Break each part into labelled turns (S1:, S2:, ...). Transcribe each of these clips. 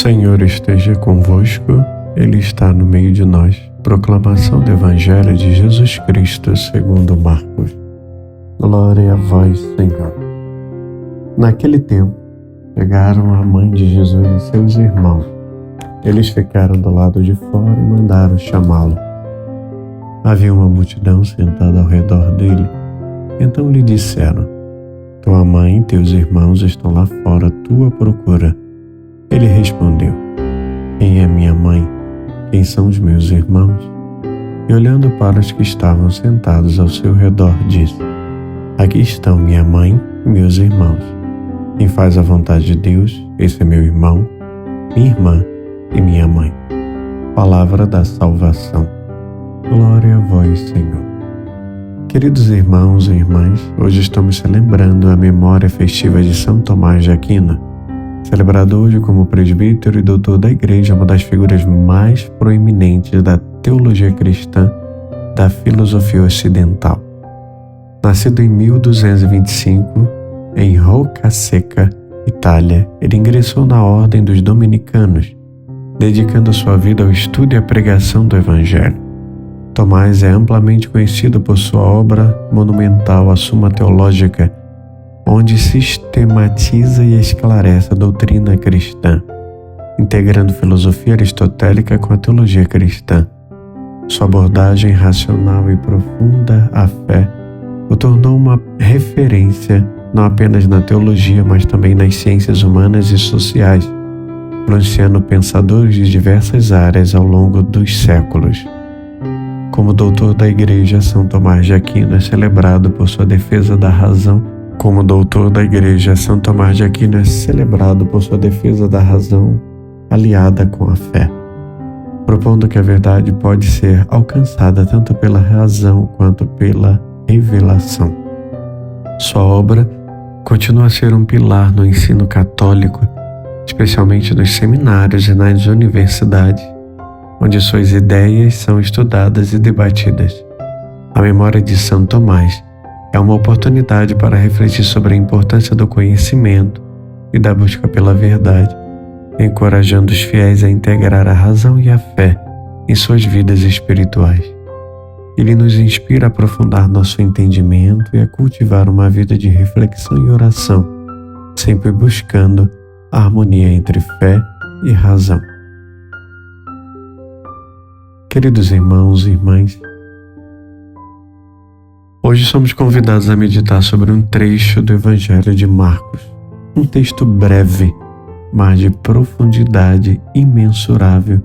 S1: Senhor esteja convosco, Ele está no meio de nós. Proclamação do Evangelho de Jesus Cristo segundo Marcos. Glória a vós, Senhor. Naquele tempo, chegaram a mãe de Jesus e seus irmãos. Eles ficaram do lado de fora e mandaram chamá-lo. Havia uma multidão sentada ao redor dele. Então lhe disseram: tua mãe e teus irmãos estão lá fora à tua procura. Ele respondeu: quem é minha mãe? Quem são os meus irmãos? E olhando para os que estavam sentados ao seu redor, disse: aqui estão minha mãe e meus irmãos. Quem faz a vontade de Deus, esse é meu irmão, minha irmã e minha mãe. Palavra da salvação. Glória a vós, Senhor. Queridos irmãos e irmãs, hoje estamos celebrando a memória festiva de São Tomás de Aquino, celebrado hoje como presbítero e doutor da Igreja, uma das figuras mais proeminentes da teologia cristã da filosofia ocidental. Nascido em 1225, em Roccasecca, Itália, ele ingressou na Ordem dos Dominicanos, dedicando sua vida ao estudo e à pregação do Evangelho. Tomás é amplamente conhecido por sua obra monumental, a Suma Teológica, onde sistematiza e esclarece a doutrina cristã, integrando filosofia aristotélica com a teologia cristã. Sua abordagem racional e profunda à fé o tornou uma referência não apenas na teologia, mas também nas ciências humanas e sociais, influenciando pensadores de diversas áreas ao longo dos séculos. Como doutor da Igreja, São Tomás de Aquino é celebrado por sua defesa da razão. Aliada com a fé, propondo que a verdade pode ser alcançada tanto pela razão quanto pela revelação. Sua obra continua a ser um pilar no ensino católico, especialmente nos seminários e nas universidades, onde suas ideias são estudadas e debatidas. A memória de São Tomás é uma oportunidade para refletir sobre a importância do conhecimento e da busca pela verdade, encorajando os fiéis a integrar a razão e a fé em suas vidas espirituais. Ele nos inspira a aprofundar nosso entendimento e a cultivar uma vida de reflexão e oração, sempre buscando a harmonia entre fé e razão. Queridos irmãos e irmãs, hoje somos convidados a meditar sobre um trecho do Evangelho de Marcos, um texto breve, mas de profundidade imensurável,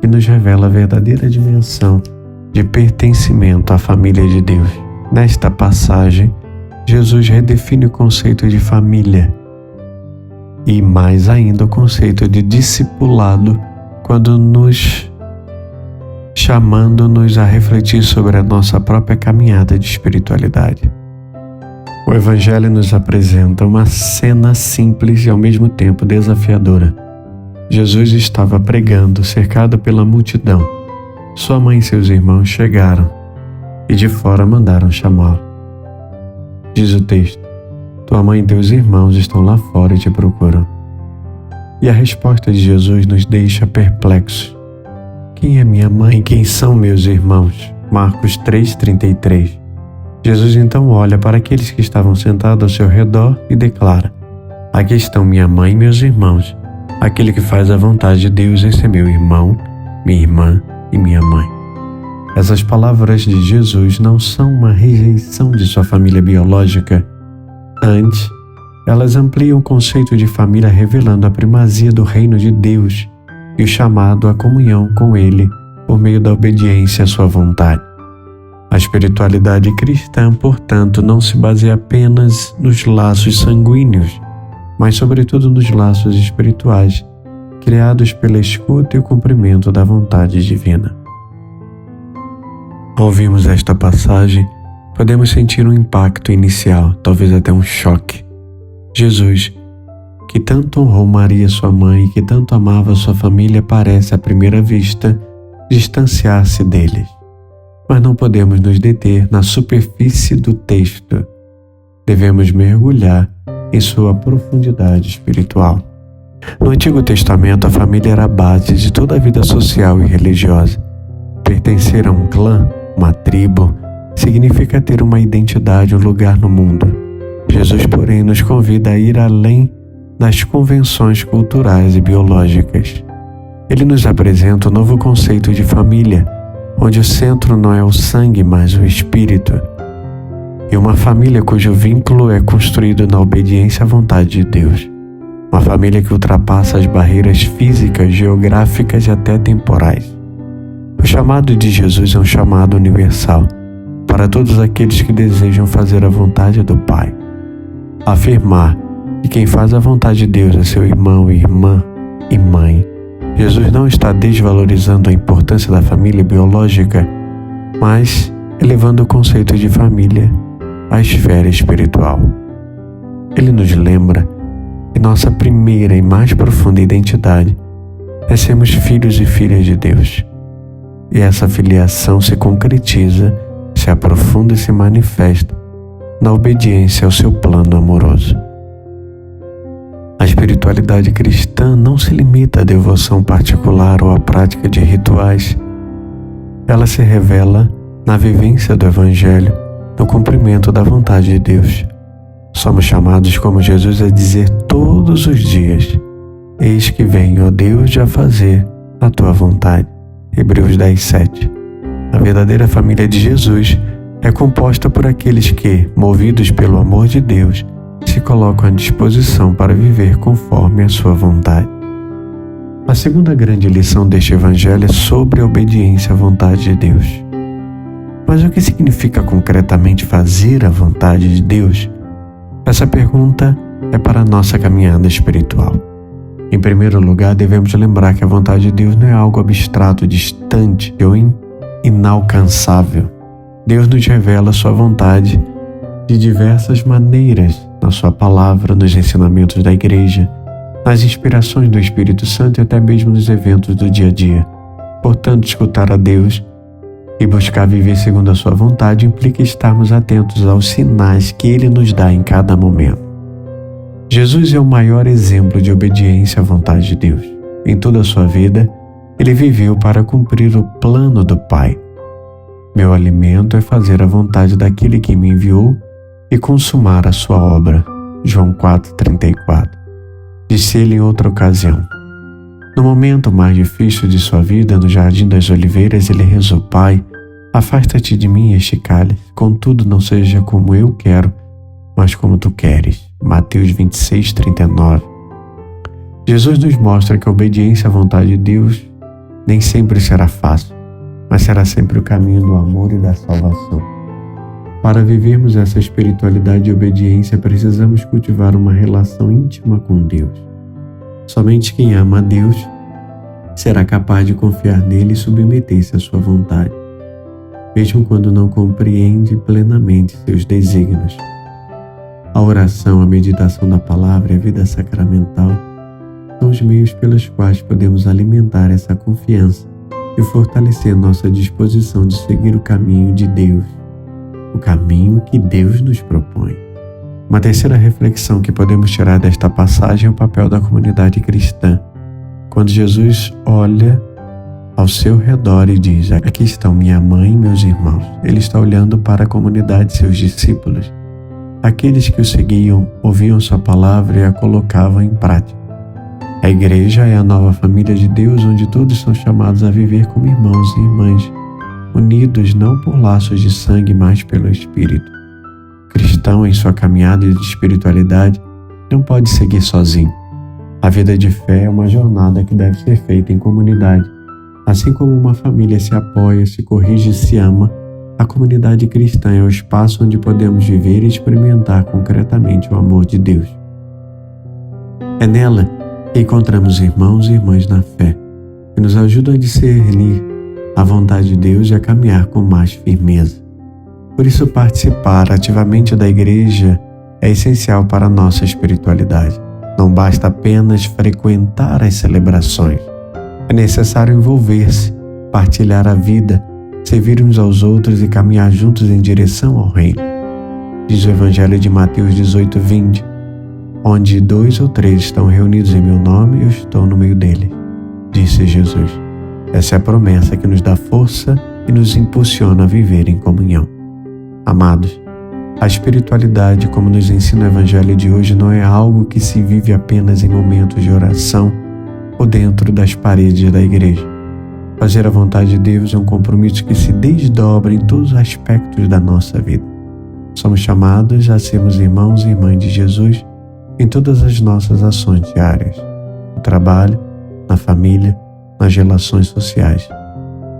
S1: que nos revela a verdadeira dimensão de pertencimento à família de Deus. Nesta passagem, Jesus redefine o conceito de família e, mais ainda, o conceito de discipulado, quando chamando-nos a refletir sobre a nossa própria caminhada de espiritualidade. O Evangelho nos apresenta uma cena simples e ao mesmo tempo desafiadora. Jesus estava pregando, cercado pela multidão. Sua mãe e seus irmãos chegaram e de fora mandaram chamá-lo. Diz o texto: tua mãe e teus irmãos estão lá fora e te procuram. E a resposta de Jesus nos deixa perplexos. Quem é minha mãe? Quem são meus irmãos? Marcos 3,33. Jesus então olha para aqueles que estavam sentados ao seu redor e declara: aqui estão minha mãe e meus irmãos. Aquele que faz a vontade de Deus, esse é meu irmão, minha irmã e minha mãe. Essas palavras de Jesus não são uma rejeição de sua família biológica. Antes, elas ampliam o conceito de família, revelando a primazia do reino de Deus e o chamado à comunhão com Ele por meio da obediência à sua vontade. A espiritualidade cristã, portanto, não se baseia apenas nos laços sanguíneos, mas sobretudo nos laços espirituais, criados pela escuta e o cumprimento da vontade divina. Ao ouvirmos esta passagem, podemos sentir um impacto inicial, talvez até um choque. Jesus, que tanto honrou Maria, sua mãe, e que tanto amava sua família, parece, à primeira vista, distanciar-se deles. Mas não podemos nos deter na superfície do texto. Devemos mergulhar em sua profundidade espiritual. No Antigo Testamento, a família era a base de toda a vida social e religiosa. Pertencer a um clã, uma tribo, significa ter uma identidade, um lugar no mundo. Jesus, porém, nos convida a ir além das convenções culturais e biológicas. Ele nos apresenta um novo conceito de família, onde o centro não é o sangue, mas o espírito. E uma família cujo vínculo é construído na obediência à vontade de Deus. Uma família que ultrapassa as barreiras físicas, geográficas e até temporais. O chamado de Jesus é um chamado universal para todos aqueles que desejam fazer a vontade do Pai. Afirmar que quem faz a vontade de Deus é seu irmão, irmã e mãe. Jesus não está desvalorizando a importância da família biológica, mas elevando o conceito de família à esfera espiritual. Ele nos lembra que nossa primeira e mais profunda identidade é sermos filhos e filhas de Deus. E essa filiação se concretiza, se aprofunda e se manifesta na obediência ao seu plano amoroso. A espiritualidade cristã não se limita à devoção particular ou à prática de rituais. Ela se revela na vivência do Evangelho, no cumprimento da vontade de Deus. Somos chamados como Jesus a dizer todos os dias: eis que venho, ó Deus, a fazer a tua vontade. Hebreus 10:7. A verdadeira família de Jesus é composta por aqueles que, movidos pelo amor de Deus, se colocam à disposição para viver conforme a sua vontade. A segunda grande lição deste Evangelho é sobre a obediência à vontade de Deus. Mas o que significa concretamente fazer a vontade de Deus? Essa pergunta é para a nossa caminhada espiritual. Em primeiro lugar, devemos lembrar que a vontade de Deus não é algo abstrato, distante ou inalcançável. Deus nos revela a sua vontade de diversas maneiras, na sua palavra, nos ensinamentos da igreja, nas inspirações do Espírito Santo e até mesmo nos eventos do dia a dia. Portanto, escutar a Deus e buscar viver segundo a sua vontade implica estarmos atentos aos sinais que Ele nos dá em cada momento. Jesus é o maior exemplo de obediência à vontade de Deus. Em toda a sua vida, Ele viveu para cumprir o plano do Pai. Meu alimento é fazer a vontade daquele que me enviou e consumar a sua obra. João 4,34. Disse ele em outra ocasião. No momento mais difícil de sua vida, no Jardim das Oliveiras, ele rezou: Pai, afasta-te de mim este cálice, contudo não seja como eu quero, mas como tu queres. Mateus 26:39. Jesus nos mostra que a obediência à vontade de Deus nem sempre será fácil, mas será sempre o caminho do amor e da salvação. Para vivermos essa espiritualidade de obediência, precisamos cultivar uma relação íntima com Deus. Somente quem ama a Deus será capaz de confiar nele e submeter-se à sua vontade, mesmo quando não compreende plenamente seus desígnios. A oração, a meditação da palavra e a vida sacramental são os meios pelos quais podemos alimentar essa confiança e fortalecer nossa disposição de seguir o caminho de Deus, o caminho que Deus nos propõe. Uma terceira reflexão que podemos tirar desta passagem é o papel da comunidade cristã. Quando Jesus olha ao seu redor e diz: aqui estão minha mãe e meus irmãos, ele está olhando para a comunidade de seus discípulos, aqueles que o seguiam, ouviam sua palavra e a colocavam em prática. A igreja é a nova família de Deus, onde todos são chamados a viver como irmãos e irmãs, unidos não por laços de sangue, mas pelo Espírito. O cristão, em sua caminhada de espiritualidade, não pode seguir sozinho. A vida de fé é uma jornada que deve ser feita em comunidade. Assim como uma família se apoia, se corrige e se ama, a comunidade cristã é o espaço onde podemos viver e experimentar concretamente o amor de Deus. É nela que encontramos irmãos e irmãs na fé, que nos ajudam a discernir a vontade de Deus e a caminhar com mais firmeza. Por isso, participar ativamente da igreja é essencial para a nossa espiritualidade. Não basta apenas frequentar as celebrações. É necessário envolver-se, partilhar a vida, servir uns aos outros e caminhar juntos em direção ao reino. Diz o Evangelho de Mateus 18:20. Onde 2 ou 3 estão reunidos em meu nome, eu estou no meio deles, disse Jesus. Essa é a promessa que nos dá força e nos impulsiona a viver em comunhão. Amados, a espiritualidade, como nos ensina o Evangelho de hoje, não é algo que se vive apenas em momentos de oração ou dentro das paredes da igreja. Fazer a vontade de Deus é um compromisso que se desdobra em todos os aspectos da nossa vida. Somos chamados a sermos irmãos e irmãs de Jesus em todas as nossas ações diárias, no trabalho, na família, nas relações sociais.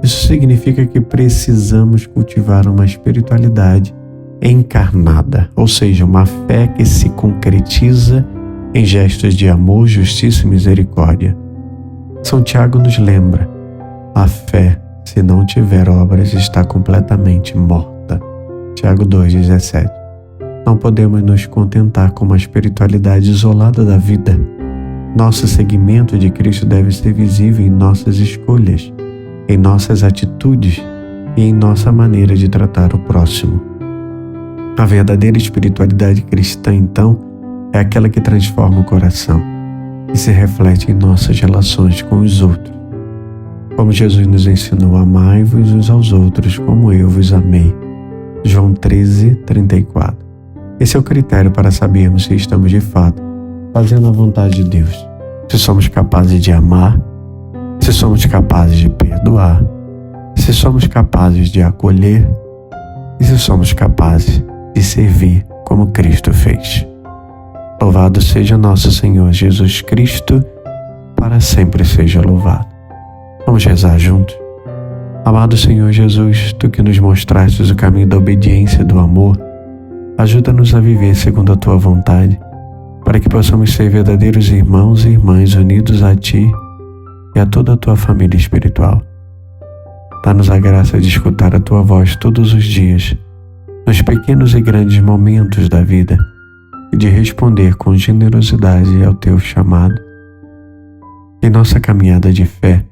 S1: Isso significa que precisamos cultivar uma espiritualidade encarnada, ou seja, uma fé que se concretiza em gestos de amor, justiça e misericórdia. São Tiago nos lembra: a fé, se não tiver obras, está completamente morta. Tiago 2,17. Não podemos nos contentar com uma espiritualidade isolada da vida. Nosso seguimento de Cristo deve ser visível em nossas escolhas, em nossas atitudes e em nossa maneira de tratar o próximo. A verdadeira espiritualidade cristã, então, é aquela que transforma o coração e se reflete em nossas relações com os outros. Como Jesus nos ensinou: amai-vos uns aos outros como eu vos amei. João 13:34. Esse é o critério para sabermos se estamos de fato fazendo a vontade de Deus. Se somos capazes de amar, se somos capazes de perdoar, se somos capazes de acolher e se somos capazes de servir como Cristo fez. Louvado seja nosso Senhor Jesus Cristo, para sempre seja louvado. Vamos rezar juntos. Amado Senhor Jesus, Tu que nos mostrastes o caminho da obediência e do amor, ajuda-nos a viver segundo a Tua vontade, para que possamos ser verdadeiros irmãos e irmãs unidos a Ti e a toda a Tua família espiritual. Dá-nos a graça de escutar a Tua voz todos os dias, nos pequenos e grandes momentos da vida, e de responder com generosidade ao Teu chamado. Em nossa caminhada de fé,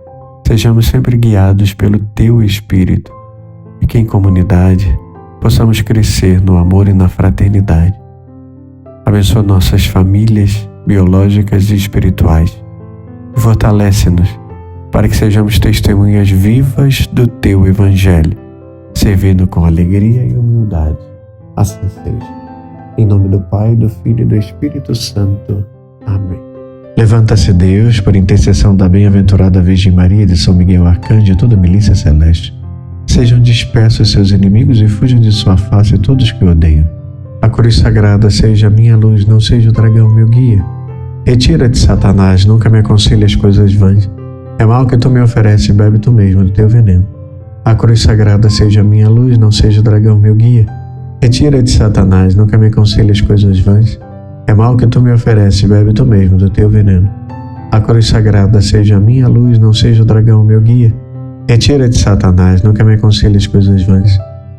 S1: sejamos sempre guiados pelo Teu Espírito, e que em comunidade possamos crescer no amor e na fraternidade. Abençoa nossas famílias biológicas e espirituais e fortalece-nos para que sejamos testemunhas vivas do Teu Evangelho, servindo com alegria e humildade. Assim seja. Em nome do Pai, do Filho e do Espírito Santo. Amém. Levanta-se Deus, por intercessão da bem-aventurada Virgem Maria, de São Miguel Arcanjo e toda a milícia celeste. Sejam dispersos seus inimigos e fujam de sua face todos que o odeiam. A cruz sagrada seja a minha luz, não seja o dragão meu guia. Retira-te, Satanás, nunca me aconselhe as coisas vãs. É mal que tu me ofereces, bebe tu mesmo do teu veneno. A cruz sagrada seja a minha luz, não seja o dragão meu guia. Retira-te, Satanás, nunca me aconselhe as coisas vãs. É mal que tu me ofereces, bebe tu mesmo do teu veneno. A cruz sagrada seja a minha luz, não seja o dragão meu guia. Retira-te, Satanás, nunca me aconselhe as coisas vãs.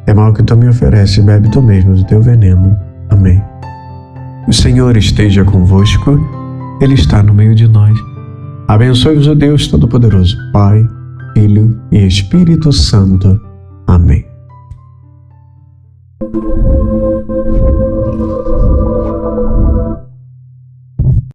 S1: É mal que tu me ofereces, bebe tu mesmo do teu veneno. Amém. O Senhor esteja convosco, Ele está no meio de nós. Abençoe-vos o Deus Todo-Poderoso, Pai, Filho e Espírito Santo. Amém.